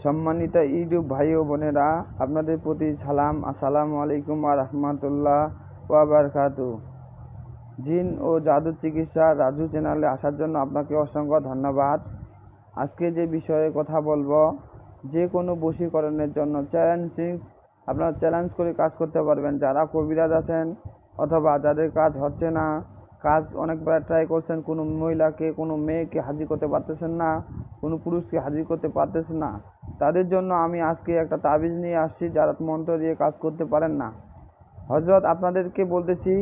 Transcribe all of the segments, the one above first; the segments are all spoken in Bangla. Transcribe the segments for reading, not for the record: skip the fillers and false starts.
সম্মানিত ইউটিউব ভাই ও বোনেরা, আপনাদের প্রতি সালাম। আসসালামু আলাইকুম ওয়া রাহমাতুল্লাহ ওয়া বারাকাতুহু। জিন ও জাদু চিকিৎসা রাজু চ্যানেলে আসার জন্য আপনাকে অসংখ্য ধন্যবাদ। আজকে যে বিষয়ে কথা বলবো, যে কোনো বশীকরণের জন্য আপনারা চ্যালেঞ্জ করে কাজ করতে পারবেন। যারা কবিরাজ আছেন অথবা যাদের কাজ হচ্ছে না, কাজ অনেকবার ট্রাই করছেন, কোনো মহিলাকে কোনো মেয়েকে হাজির করতে পারতেছেন না, কোনো পুরুষকে হাজির করতে পারতেছেন না, তাদের জন্য আমি আজকে একটা তাবিজ নিয়ে আসছি যারা মন্ত্র দিয়ে কাজ করতে পারেন না। হযরত আপনাদেরকে বলতেছি,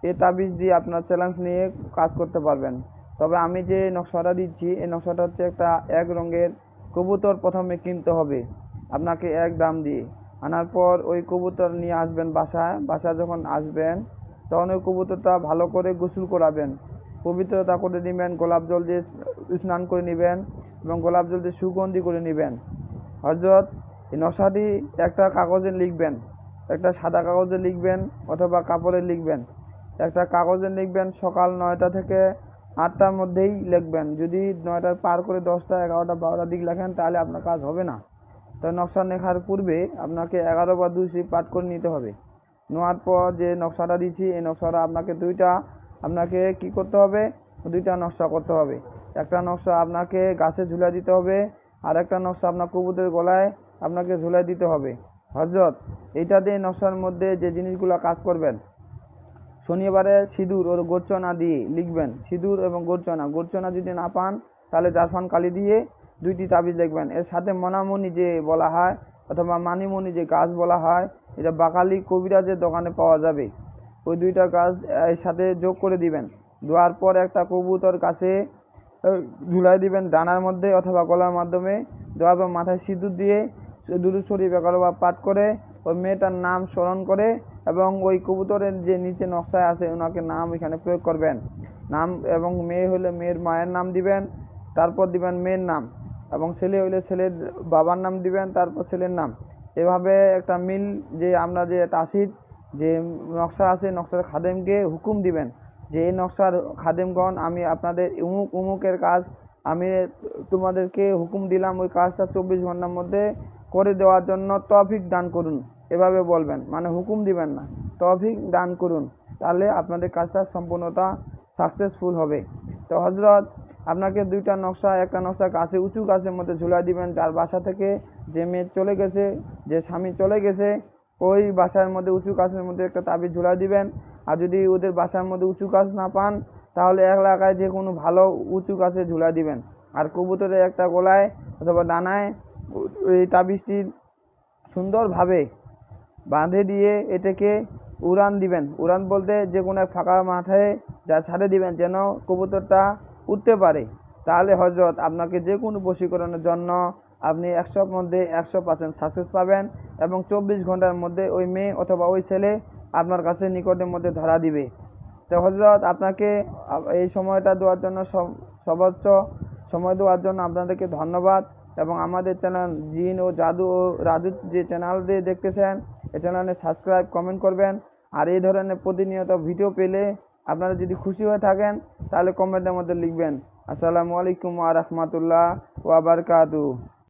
এই তাবিজ দিয়ে আপনার চ্যালেঞ্জ নিয়ে কাজ করতে পারবেন। তবে আমি যে নকশাটা দিচ্ছি, এই নকশাটা হচ্ছে একটা এক রঙের কবুতর প্রথমে কিনতে হবে আপনাকে এক দাম দিয়ে। আনার পর ওই কবুতর নিয়ে আসবেন বাসায় যখন আসবেন তখন ওই কবুতরটা ভালো করে গোসল করাবেন, পবিত্রতা করে নেবেন, গোলাপ জল দিয়ে স্নান করে নেবেন এবং গোলাপ জল দিয়ে সুগন্ধি করে নেবেন। হযরত এই নকশাটি একটা কাগজে লিখবেন, একটা সাদা কাগজে লিখবেন অথবা কাপড়ে লিখবেন। একটা কাগজে লিখবেন, সকাল 9টা থেকে 8টার মধ্যেই লিখবেন। যদি 9টার পার করে 10টা 11টা 12টার দিক লেখেন তাহলে আপনার কাজ হবে না। তো নকশা লেখার পূর্বে আপনাকে 11 বা 2 পাঠ করে নিতে হবে। নেওয়ার পর যে নকশাটা দিচ্ছি, এই নকশাটা আপনাকে কি করতে হবে, 2টা নকশা করতে হবে। একটা নকশা আপনাকে গাছে ঝুলাই দিতে হবে, আর একটা নকশা আপনার কবুতরের গলায় আপনাকে ঝুলাই দিতে হবে। হযরত এইটা দিয়ে নকশার মধ্যে যে জিনিসগুলো কাজ করবেন, শনিবারে সিঁদুর ও গোরচনা দিয়ে লিখবেন। সিঁদুর এবং গোরচনা যদি না পান তাহলে জারফান কালি দিয়ে 2টি তাবিজ লিখবেন। এর সাথে মনামণি যে বলা হয় অথবা মানিমণি যে গাছ বলা হয়, এটা বাকালি কবিরাজের দোকানে পাওয়া যাবে। ওই 2টা গাছ এর সাথে যোগ করে দিবেন। দেওয়ার পর একটা কবুতর কাছে ঝুলাই দিবেন ডানার মধ্যে অথবা গলার মাধ্যমে। দেওয়ার পর মাথায় সিঁদুর দিয়ে দুরূদ শরীফ 11 বার পাঠ করে ওই মেয়েটার নাম স্মরণ করে এবং ওই কবুতরের যে নিচে নকশায় আছে ওনাকে নাম এখানে প্রয়োগ করবেন। নাম এবং মেয়ে হলে মেয়ের মায়ের নাম দিবেন, তারপর দিবেন মেয়ের নাম, এবং ছেলে হলে ছেলের বাবার নাম দিবেন, তারপর ছেলের নাম। এভাবে একটা মিল যে আমরা যে তাসির যে নকশা আছে, নকশার খাদেমকে হুকুম দিবেন যে এই নকশার খাদেমগণ, আমি আপনাদের উমুকের কাজ আমি তোমাদেরকে হুকুম দিলাম, ওই কাজটা 24 ঘন্টার মধ্যে করে দেওয়ার জন্য তৌফিক দান করুন। এভাবে বলবেন, মানে হুকুম দিবেন না, তৌফিক দান করুন, তাহলে আপনাদের কাজটা সম্পূর্ণতা সাকসেসফুল হবে। তো হযরত আপনাকে 2টা নকশা, একটা নকশা গাছে উঁচু গাছের মধ্যে ঝুলাই দিবেন। যার বাসা থেকে যে মেয়ে চলে গেছে, যে স্বামী চলে গেছে, ওই বাসার মধ্যে উঁচু গাছের মধ্যে একটা তাবিজ ঝুলাই দিবেন। আর যদি ওদের বাসার মধ্যে উঁচু গাছ না পান তাহলে এলাকায় যে কোনো ভালো উঁচু গাছে ঝুলাই দিবেন। আর কবুতরের একটা গলায় অথবা ডানায় এই তাবিজটি সুন্দরভাবে বাঁধে দিয়ে এটাকে উড়ান দিবেন। উড়ান বলতে যে কোনো এক ফাঁকা মাঠে যা ছাড়ে দিবেন যেন কবুতরটা উঠতে পারে। তাহলে হযরত আপনাকে যে কোনো বশীকরণের জন্য আপনি 100-র মধ্যে 100% সাকসেস পাবেন এবং 24 ঘন্টার মধ্যে ওই মেয়ে অথবা ওই ছেলে আপনার কাছে নিকটের মধ্যে ধরা দিবে। তো হযরত আপনাকে এই সময়টা দেওয়ার জন্য, সর্বোচ্চ সময় দেওয়ার জন্য আপনাদেরকে ধন্যবাদ। এবং আমাদের চ্যানেল জিন ও জাদু ও রাজু যে চ্যানেল দিয়ে দেখতেছেন, এই চ্যানেলে সাবস্ক্রাইব, কমেন্ট করবেন। আর এই ধরনের প্রতিনিয়ত ভিডিও পেলে আপনারা যদি খুশি হয়ে থাকেন তাহলে কমেন্টের মধ্যে লিখবেন। আসসালামু আলাইকুম ওয়া রাহমাতুল্লাহ ওয়া বারাকাতুহু।